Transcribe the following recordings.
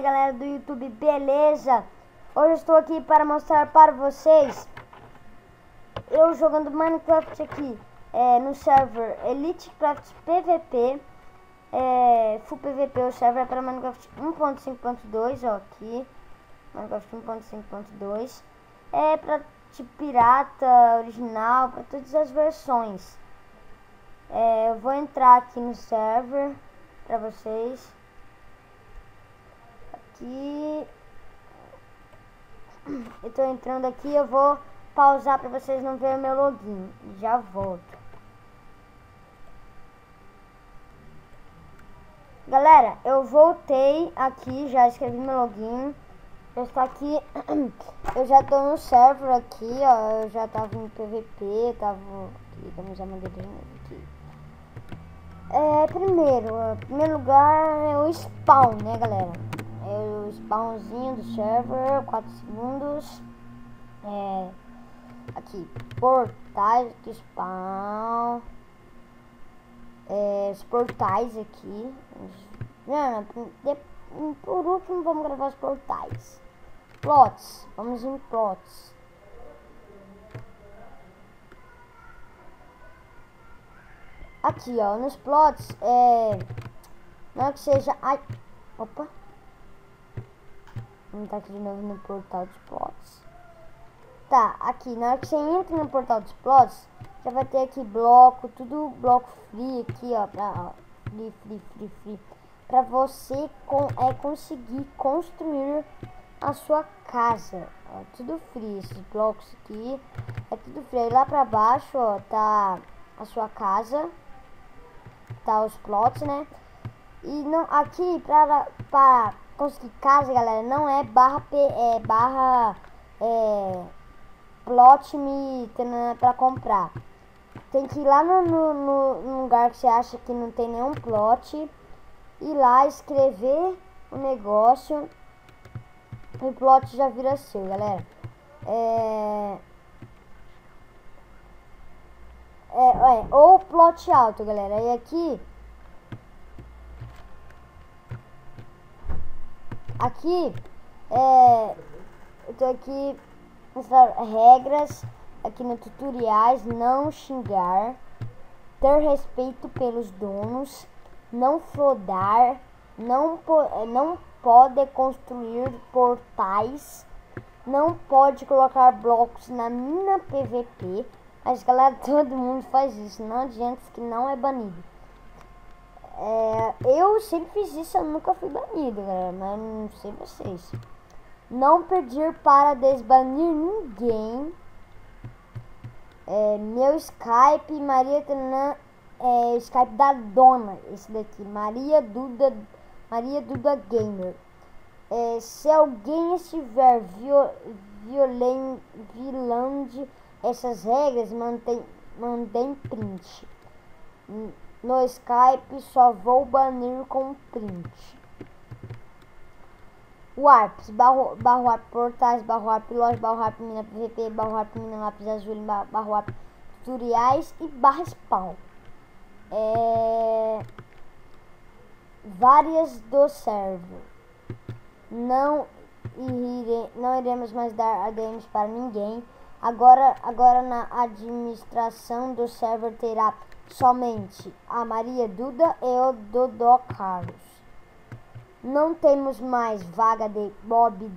galera do YouTube, beleza? Hoje eu estou aqui para mostrar para vocês eu jogando Minecraft aqui no server EliteCraft PVP, Full PVP. O server é para Minecraft 1.5.2, ó, aqui Minecraft 1.5.2 é para tipo pirata, original, para todas as versões. Eu vou entrar aqui no server para vocês. Aqui eu tô entrando aqui, eu vou pausar para vocês não verem meu login. Já volto. Galera, eu voltei aqui, já escrevi meu login. Eu estou aqui, eu já tô no server aqui, ó. Eu já tava no PVP, tava aqui, vamos já mandar aqui. Primeiro lugar é o spawn, né, galera? É o spawnzinho do server, 4 segundos. Aqui, portais de spawn. Os portais aqui. Por último, vamos gravar os portais. Plots, vamos em plots. Aqui, ó, nos plots, não é que seja... Ai, opa. Vamos estar aqui de novo no portal dos plots. Tá, aqui, na hora que você entra no portal dos plots, já vai ter aqui bloco, tudo bloco free aqui, ó, free. Pra você conseguir construir a sua casa, ó, tudo free. Esses blocos aqui é tudo free. Aí lá pra baixo, ó, tá a sua casa, tá os plots, né? E não, aqui pra conseguir casa, galera, não é plot me pra comprar. Tem que ir lá no lugar que você acha que não tem nenhum plot, ir lá escrever o negócio, o plot já vira seu, galera. Ou plot alto, galera. E aqui eu tô aqui mostrar regras aqui no tutoriais: não xingar, ter respeito pelos donos, não flodar, não pode construir portais, não pode colocar blocos na mina PVP. Mas galera, todo mundo faz isso, não adianta, que não é banido. Eu sempre fiz isso, eu nunca fui banido, galera, mas não sei vocês. Não pedir para desbanir ninguém. Meu Skype, Maria Tanã, Skype da dona, esse daqui, Maria Duda Gamer. Se alguém estiver violando essas regras, mandem print. No Skype só vou banir com print. Warps, barra warp portais, barra warp loja, barra warp mina PVP, barra warp mina lápis azul, barra warp tutoriais e barra spawn. Várias do server. Não iremos mais dar ADMs para ninguém. Agora na administração do server terá somente a Maria Duda e o Dodô Carlos. Não temos mais vaga de Bob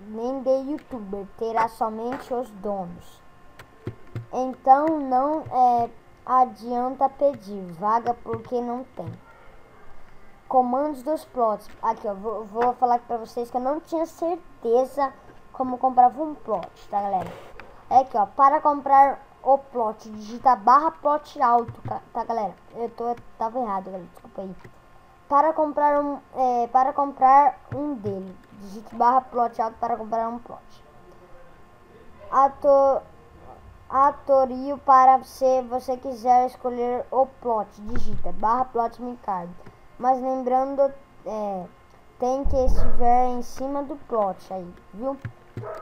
nem de youtuber, terá somente os donos. Então não adianta pedir vaga porque não tem. Comandos dos plots. Aqui, ó, vou falar aqui pra vocês que eu não tinha certeza como comprava um plot, tá, galera? Aqui, ó, para comprar o plot, digita barra plot alto, tá, galera? Tava errado, galera, desculpa aí. Para comprar um dele, digite barra plot alto para comprar um plot. Atorio para se você quiser escolher o plot, digita barra plot me card. Mas lembrando, tem que estiver em cima do plot aí, viu?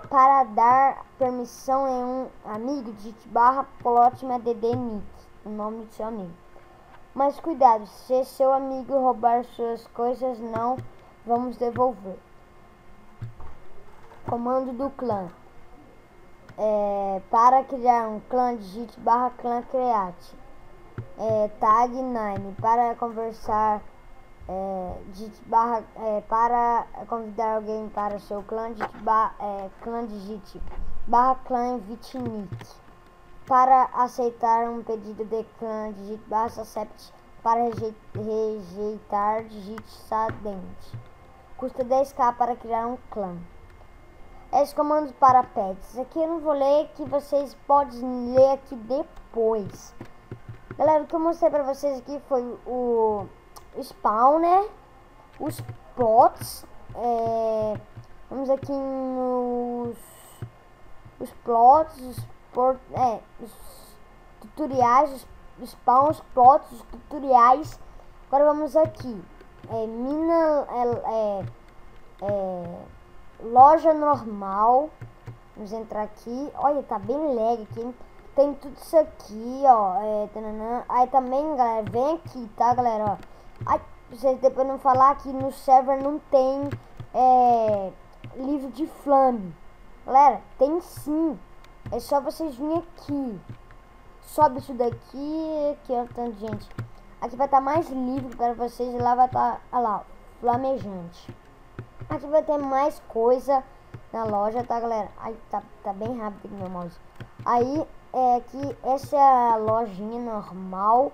Para dar permissão em um amigo, digite barra plot me add nick, o nome do seu amigo. Mas cuidado, se seu amigo roubar suas coisas, não vamos devolver. Comando do clã. Para criar um clã, digite /clã create. Tag 9. Para conversar, digite para convidar alguém para o seu clã, digite /clã invite nick. Para aceitar um pedido de clã, digite /accept. Para rejeitar, digite sadente. Custa 10k para criar um clã. Esses comandos para pets. Aqui eu não vou ler, que vocês podem ler aqui depois. Galera, o que eu mostrei pra vocês aqui foi o spawn, né? Os plots. Vamos aqui nos os plots, os tutoriais, os spawns, os plots, os tutoriais. Agora vamos aqui. Loja normal. Vamos entrar aqui. Olha, tá bem lag aqui, hein? Tem tudo isso aqui, ó. Aí também, galera, vem aqui, tá, galera? Ó. Ai, vocês depois não falar que no server não tem livro de flame. Galera, tem sim. É só vocês virem aqui. Sobe isso daqui, aqui, ó, tanto de gente. Aqui vai estar mais livro para vocês. E lá vai estar, olha lá, flamejante. Aqui vai ter mais coisa na loja, tá, galera? Ai, tá bem rápido aqui meu mouse. Aí, aqui, essa é a lojinha normal.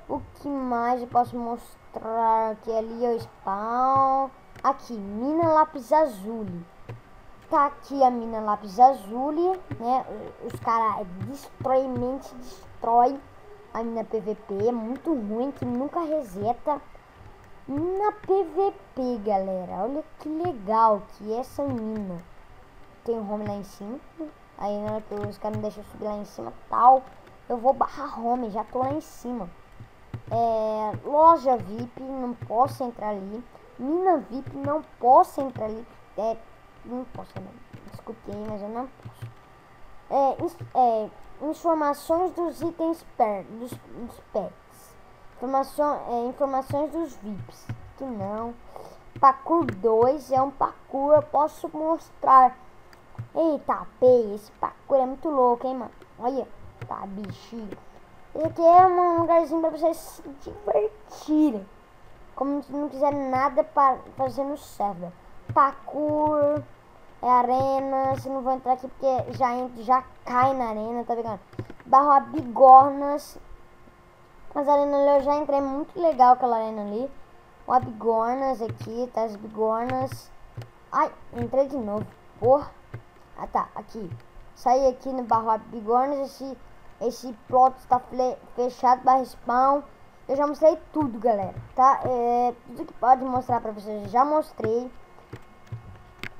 O que mais eu posso mostrar aqui? Ali é o spawn. Aqui, mina lápis azul. Tá aqui a mina lápis azul, né? Os caras destrói a mina PVP. É muito ruim, que nunca reseta. Mina PVP, galera. Olha que legal que é essa mina. Tem um home lá em cima. Aí na hora que os caras me deixam subir lá em cima, tal, eu vou barrar home, já tô lá em cima. Loja VIP, não posso entrar ali. Mina VIP, não posso entrar ali. Não posso, não. Desculpe aí, mas eu não posso. Informações dos itens dos pets. Informações dos VIPs. Que não. Parkour 2 é um parkour, eu posso mostrar. Eita, esse parkour é muito louco, hein, mano. Olha, tá, bichinho. Esse aqui é um lugarzinho pra vocês se divertirem. Como se não quiserem nada para fazer no server. Parkour, arena. Se não vou entrar aqui porque já cai na arena, tá ligado? Barra bigornas. As arenas ali eu já entrei, muito legal aquela arena ali. Ó, bigornas aqui, tá, as bigornas. Ai, entrei de novo, porra. Ah, tá, aqui. Saí aqui no barra bigornas, esse plot está fechado, barra spawn. Eu já mostrei tudo, galera, tá? Tudo que pode mostrar pra vocês, eu já mostrei.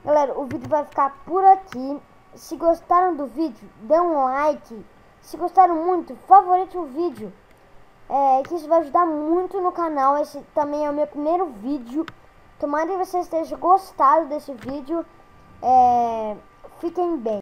Galera, o vídeo vai ficar por aqui. Se gostaram do vídeo, dê um like. Se gostaram muito, favorite o vídeo. Que isso vai ajudar muito no canal. Esse também é o meu primeiro vídeo. Tomara que vocês tenham gostado desse vídeo. Fiquem bem.